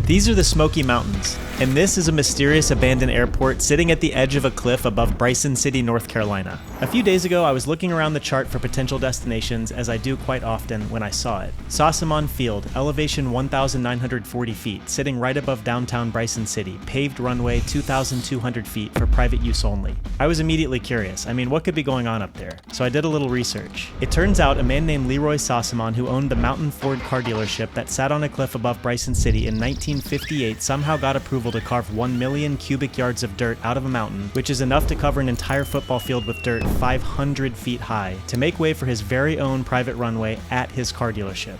These are the Smoky Mountains, and this is a mysterious abandoned airport sitting at the edge of a cliff above Bryson City, North Carolina. A few days ago, I was looking around the chart for potential destinations, as I do quite often, when I saw it. Sossamon Field, elevation 1,940 feet, sitting right above downtown Bryson City, paved runway 2,200 feet for private use only. I was immediately curious. What could be going on up there? So I did a little research. It turns out a man named Leroy Sossamon, who owned the Mountain Ford car dealership that sat on a cliff above Bryson City in 1958, somehow got approval to carve 1 million cubic yards of dirt out of a mountain, which is enough to cover an entire football field with dirt 500 feet high, to make way for his very own private runway at his car dealership.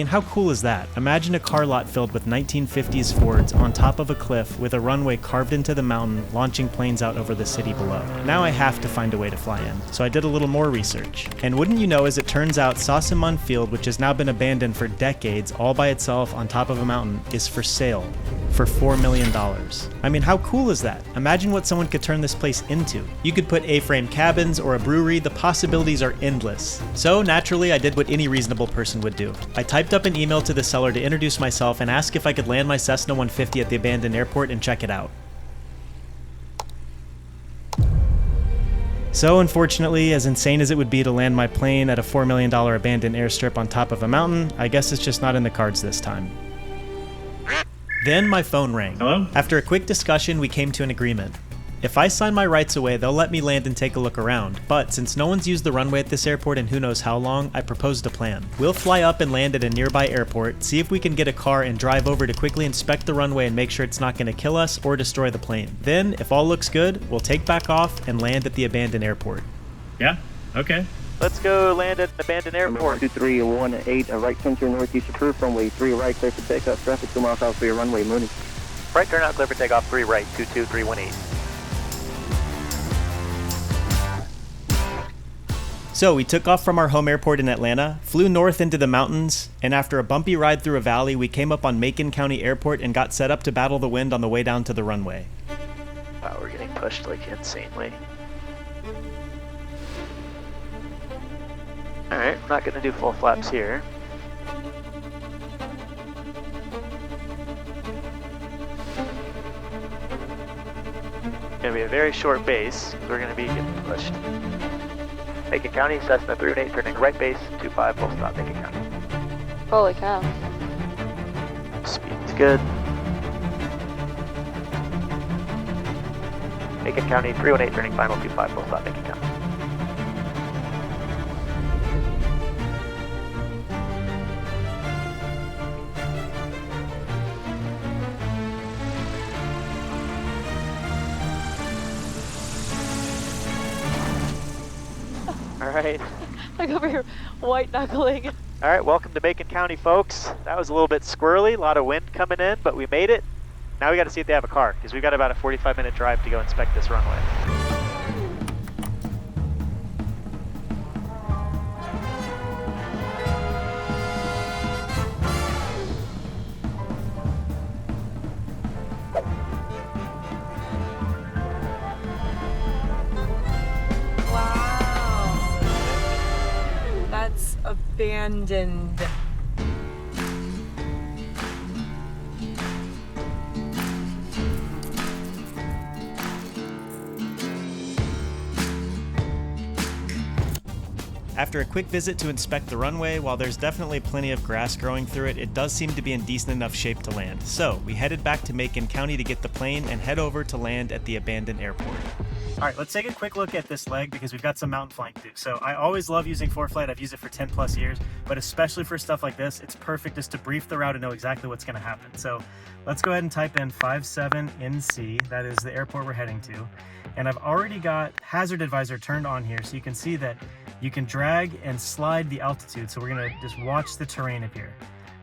How cool is that? Imagine a car lot filled with 1950s Fords on top of a cliff with a runway carved into the mountain, launching planes out over the city below. Now I have to find a way to fly in, so I did a little more research. And wouldn't you know, as it turns out, Sossamon Field, which has now been abandoned for decades all by itself on top of a mountain, is for sale for $4 million. How cool is that? Imagine what someone could turn this place into. You could put A-frame cabins or a brewery. The possibilities are endless. So naturally, I did what any reasonable person would do. I typed up an email to the seller to introduce myself and ask if I could land my Cessna 150 at the abandoned airport and check it out. So unfortunately, as insane as it would be to land my plane at a $4 million abandoned airstrip on top of a mountain, I guess it's just not in the cards this time. Then my phone rang. Hello? After a quick discussion, we came to an agreement. If I sign my rights away, they'll let me land and take a look around. But since no one's used the runway at this airport in who knows how long, I proposed a plan. We'll fly up and land at a nearby airport, see if we can get a car and drive over to quickly inspect the runway and make sure it's not going to kill us or destroy the plane. Then, if all looks good, we'll take back off and land at the abandoned airport. Yeah? Okay. Let's go land at an abandoned airport. 2318, right center northeast approved, runway 3 right, clear for takeoff, traffic 2 miles out for your runway, Mooney. Right turn out, clear for takeoff, 3 right, 22318. So we took off from our home airport in Atlanta, flew north into the mountains, and after a bumpy ride through a valley, we came up on Macon County Airport and got set up to battle the wind on the way down to the runway. Wow, we're getting pushed like insanely. Alright, I'm not going to do full flaps here. It's going to be a very short base, because we're going to be getting pushed. Macon County, Cessna 318, turning right base, 25, full stop, Macon County. Holy cow. Speed's good. Macon County, 318, turning final, 25, full stop, Macon County. Alright. Like over here, white knuckling. Alright, welcome to Macon County, folks. That was a little bit squirrely, a lot of wind coming in, but we made it. Now we got to see if they have a car, because we got about a 45-minute drive to go inspect this runway. Abandoned. After a quick visit to inspect the runway, while there's definitely plenty of grass growing through it, it does seem to be in decent enough shape to land. So we headed back to Macon County to get the plane and head over to land at the abandoned airport. All right, let's take a quick look at this leg because we've got some mountain flying to do. So I always love using ForeFlight. I've used it for 10 plus years, but especially for stuff like this, it's perfect just to brief the route and know exactly what's gonna happen. So let's go ahead and type in 57NC. That is the airport we're heading to. And I've already got hazard advisor turned on here, so you can see that you can drag and slide the altitude. So we're gonna just watch the terrain up here.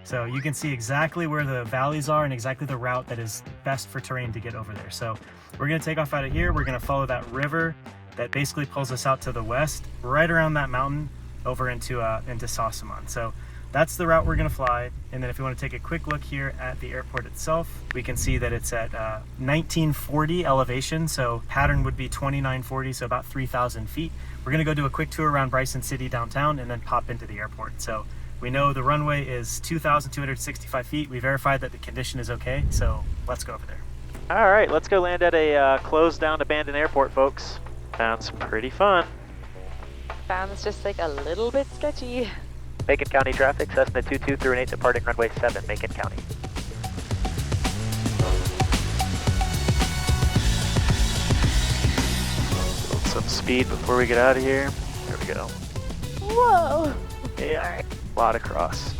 So you can see exactly where the valleys are and exactly the route that is best for terrain to get over there. So we're gonna take off out of here. We're gonna follow that river that basically pulls us out to the west, right around that mountain over into Sossamon. So that's the route we're gonna fly. And then if you wanna take a quick look here at the airport itself, we can see that it's at 1940 elevation. So pattern would be 2940, so about 3,000 feet. We're gonna go do a quick tour around Bryson City downtown and then pop into the airport. So We know the runway is 2,265 feet. We verified that the condition is okay, so let's go over there. All right, let's go land at a closed down abandoned airport, folks. Sounds pretty fun. Sounds just like a little bit sketchy. Macon County traffic, Cessna 2238 departing runway 7, Macon County. Build some speed before we get out of here. There we go. Whoa! Yeah, a lot of cross.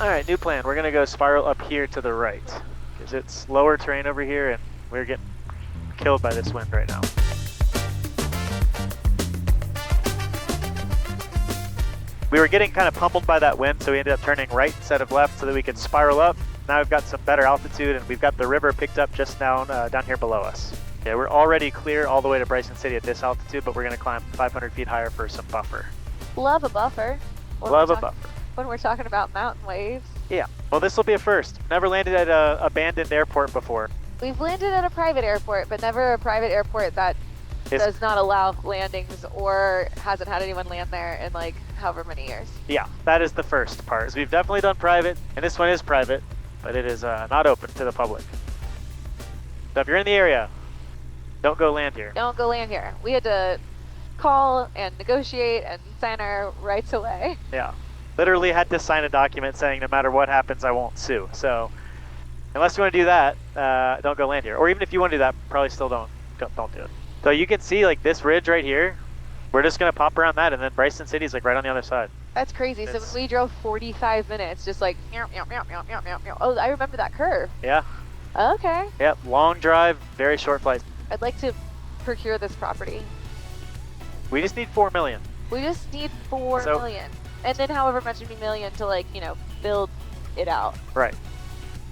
All right, new plan. We're gonna go spiral up here to the right because it's lower terrain over here and we're getting killed by this wind right now. We were getting kind of pummeled by that wind, so we ended up turning right instead of left so that we could spiral up. Now we've got some better altitude and we've got the river picked up just down here below us. Yeah, we're already clear all the way to Bryson City at this altitude, but we're gonna climb 500 feet higher for some buffer. Love a buffer. Love a buffer. When we're talking about mountain waves. Yeah, well this will be a first. Never landed at an abandoned airport before. We've landed at a private airport, but never a private airport that does not allow landings or hasn't had anyone land there in like however many years. Yeah, that is the first part. So we've definitely done private, and this one is private, but it is not open to the public. So if you're in the area, don't go land here. Don't go land here. We had to call and negotiate and sign our rights away. Yeah, literally had to sign a document saying no matter what happens, I won't sue. So unless you want to do that, don't go land here. Or even if you want to do that, probably still don't do it. So you can see like this ridge right here, we're just gonna pop around that and then Bryson City's like right on the other side. That's crazy. So when we drove 45 minutes, just like, meow, meow, meow, meow, meow, meow, meow. Oh, I remember that curve. Yeah. Okay. Yep, long drive, very short flight. I'd like to procure this property. We just need 4 million. We just need 4 million. And then however much million to like, you know, build it out. Right.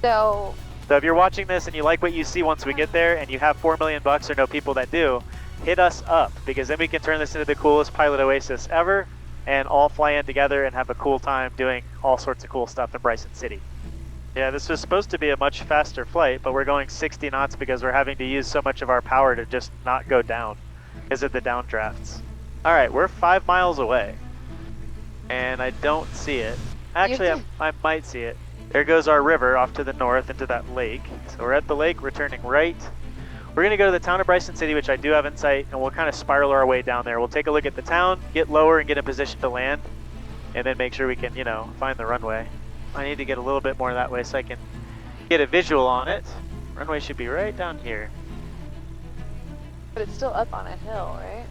So if you're watching this and you like what you see once we get there and you have 4 million bucks or know people that do, hit us up because then we can turn this into the coolest pilot oasis ever and all fly in together and have a cool time doing all sorts of cool stuff in Bryson City. Yeah, this was supposed to be a much faster flight, but we're going 60 knots because we're having to use so much of our power to just not go down because of the downdrafts. All right, we're 5 miles away and I don't see it. Actually, I might see it. There goes our river off to the north into that lake. So we're at the lake, we're turning right. We're gonna go to the town of Bryson City, which I do have in sight, and we'll kind of spiral our way down there. We'll take a look at the town, get lower and get in position to land, and then make sure we can, you know, find the runway. I need to get a little bit more that way so I can get a visual on it. Runway should be right down here. but it's still up on a hill, right?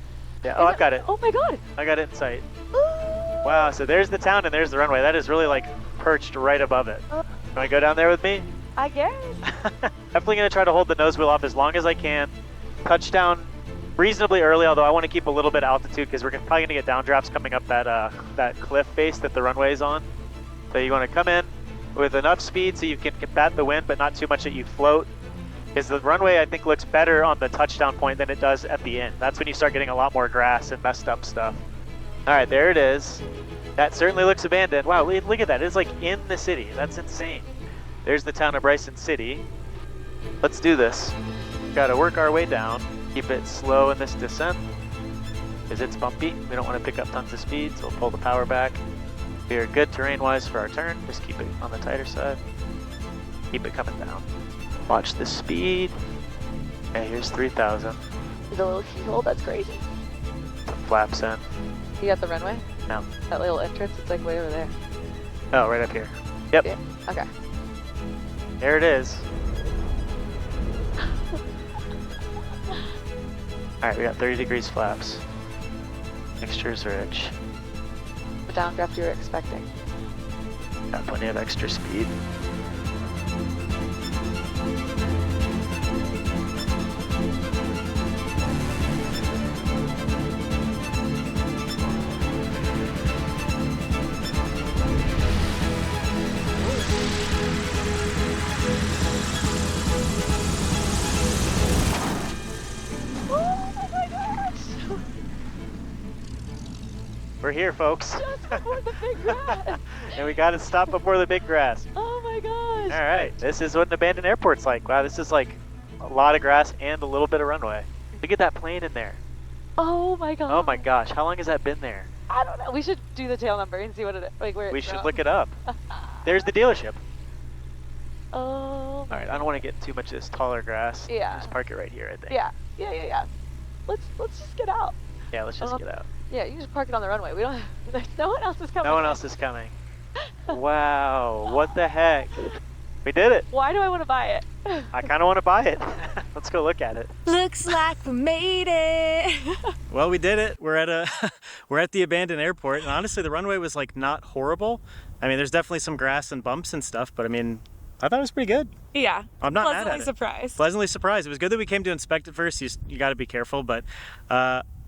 Yeah, oh, I've got it. Oh my god! I got it in sight. Wow, so there's the town and there's the runway. That is really like perched right above it. Can I go down there with me? I guess. Definitely gonna try to hold the nose wheel off as long as I can. Touchdown reasonably early, although I want to keep a little bit of altitude because we're probably gonna get downdrafts coming up that that cliff face that the runway is on. So you want to come in with enough speed so you can combat the wind, but not too much that you float. Because the runway, I think, looks better on the touchdown point than it does at the end. That's when you start getting a lot more grass and messed up stuff. All right, there it is. That certainly looks abandoned. Wow, look at that. It's like in the city. That's insane. There's the town of Bryson City. Let's do this. Got to work our way down. Keep it slow in this descent because it's bumpy. We don't want to pick up tons of speed, so we'll pull the power back. We are good terrain-wise for our turn. Just keep it on the tighter side. Keep it coming down. Watch the speed. Okay, here's 3,000. There's a little keyhole, that's crazy. Some flaps in. You got the runway? No. That little entrance, it's like way over there. Oh, right up here. Yep. Yeah. Okay. There it is. Alright, we got 30 degrees flaps. Mixture's rich. The downdraft you were expecting. Got plenty of extra speed. We're here, folks. Just before the big grass. And we got to stop before the big grass. Oh my gosh. All right, this is what an abandoned airport's like. Wow, this is like a lot of grass and a little bit of runway. Look at that plane in there. Oh my god. Oh my gosh, how long has that been there? I don't know. We should do the tail number and see what it like where it's We should from. look it up. There's the dealership. Oh. All right, I don't want to get too much of this taller grass. Yeah. Just park it right here, I think. Yeah. Let's just get out. Yeah, let's just get out. Yeah, you just park it on the runway. We don't. No one else is coming. No one else is coming. Wow, what the heck? We did it. Why do I want to buy it? I kind of want to buy it. Let's go look at it. Looks like we made it. Well, we did it. We're at the abandoned airport, and honestly, the runway was like not horrible. I mean, there's definitely some grass and bumps and stuff, but I mean, I thought it was pretty good. Yeah. I'm not mad at it. Surprised. Pleasantly surprised. It was good that we came to inspect it first. You got to be careful, but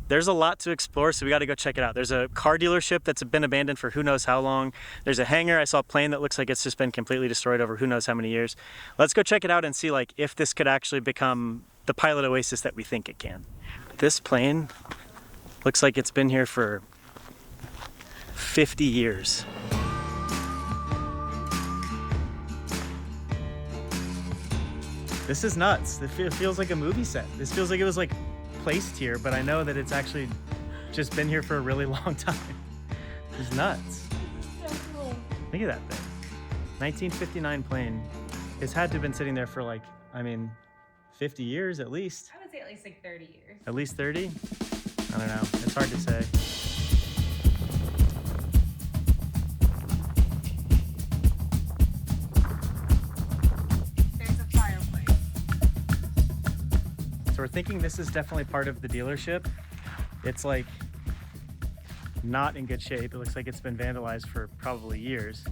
there's a lot to explore, so we got to go check it out. There's a car dealership that's been abandoned for who knows how long. There's a hangar. I saw a plane that looks like it's just been completely destroyed over who knows how many years. Let's go check it out and see like if this could actually become the pilot oasis that we think it can. This plane looks like it's been here for 50 years. This is nuts. It feels like a movie set. This feels like it was like placed here, but I know that it's actually just been here for a really long time. It's nuts. Look at that thing. 1959 plane. It's had to have been sitting there for like, I mean, 50 years at least. I would say at least like 30 years. At least 30? I don't know. It's hard to say. There's a fireplace. So we're thinking this is definitely part of the dealership. It's like not in good shape. It looks like it's been vandalized for probably years.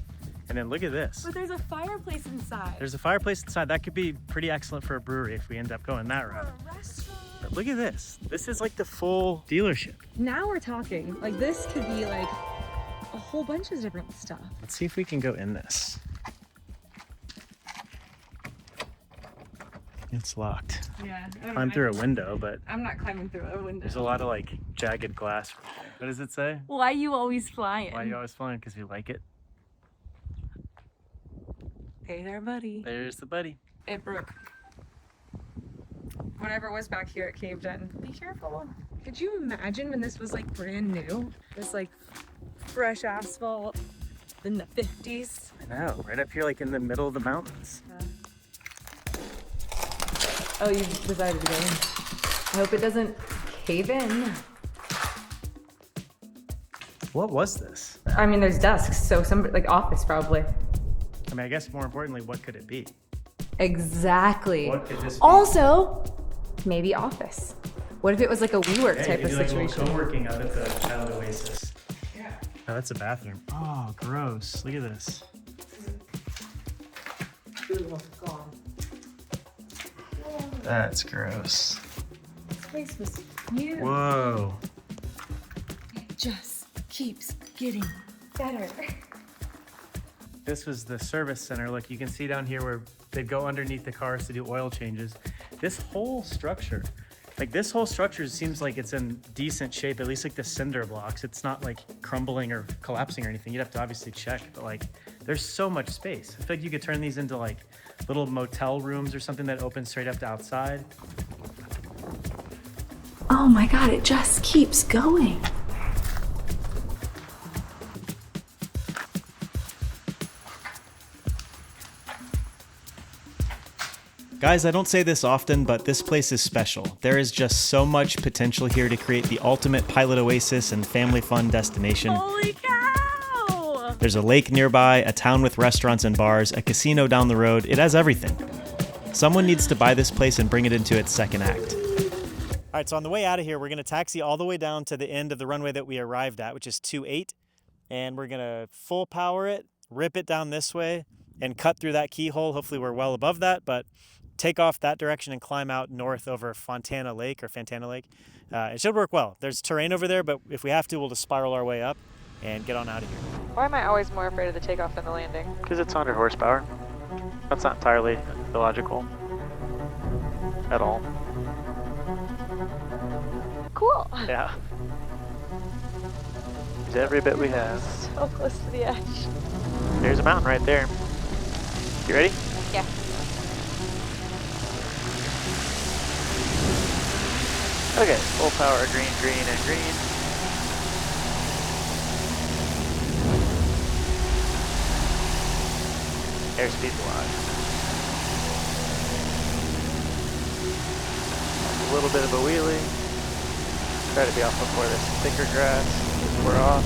And then look at this. But there's a fireplace inside. There's a fireplace inside. That could be pretty excellent for a brewery if we end up going that route. a restaurant. But look at this. This is like the full dealership. Now we're talking. Like this could be like a whole bunch of different stuff. Let's see if we can go in this. It's locked. Yeah. Climb through a window, but I'm not climbing through a window. there's a lot of like jagged glass. What does it say? Why you always flying? Why are you always flying? Because you like it. Hey there, buddy. There's the buddy. It broke. Whatever was back here, it caved in. Be careful. Could you imagine when this was like brand new? This like fresh asphalt in the 50s. I know, right up here like in the middle of the mountains. Oh, you decided to go in. I hope it doesn't cave in. What was this? I mean, there's desks, so somebody, like office probably. I mean, I guess more importantly, what could it be? Exactly. What could this be? Also, maybe office. What if it was like a WeWork Yeah, type you of could do like a little situation? co-working up at the Child Oasis. Yeah. Oh, that's a bathroom. Oh, gross. Look at this. That's gross. This place was huge. Whoa. It just keeps getting better. This was the service center. Look, you can see down here where they'd go underneath the cars to do oil changes. This whole structure seems like it's in decent shape, at least like the cinder blocks. It's not like crumbling or collapsing or anything. You'd have to obviously check, but like there's so much space. I feel like you could turn these into like little motel rooms or something that opens straight up to outside. Oh my God, it just keeps going. Guys, I don't say this often, but this place is special. There is just so much potential here to create the ultimate pilot oasis and family fun destination. Holy cow! There's a lake nearby, a town with restaurants and bars, a casino down the road. It has everything. Someone needs to buy this place and bring it into its second act. All right, so on the way out of here, we're going to taxi all the way down to the end of the runway that we arrived at, which is 28. And we're going to full power it, rip it down this way, and cut through that keyhole. Hopefully we're well above that, but take off that direction and climb out north over Fontana Lake. It should work well. There's terrain over there, but if we have to, we'll just spiral our way up and get on out of here. Why am I always more afraid of the takeoff than the landing? Because it's 100 horsepower. That's not entirely illogical at all. Cool. Yeah. It's every bit we have. So close to the edge. There's a mountain right there. You ready? Yeah. Okay, full power, green, green, and green. Airspeed lock. A little bit of a wheelie. Try to be off before this thicker grass. We're off.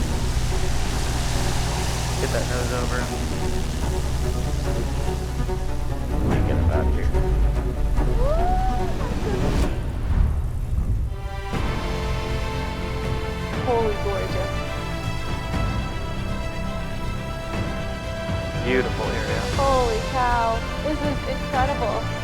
Get that nose over. Get him out of here. Holy gorgeous. Beautiful area. Holy cow. This is incredible.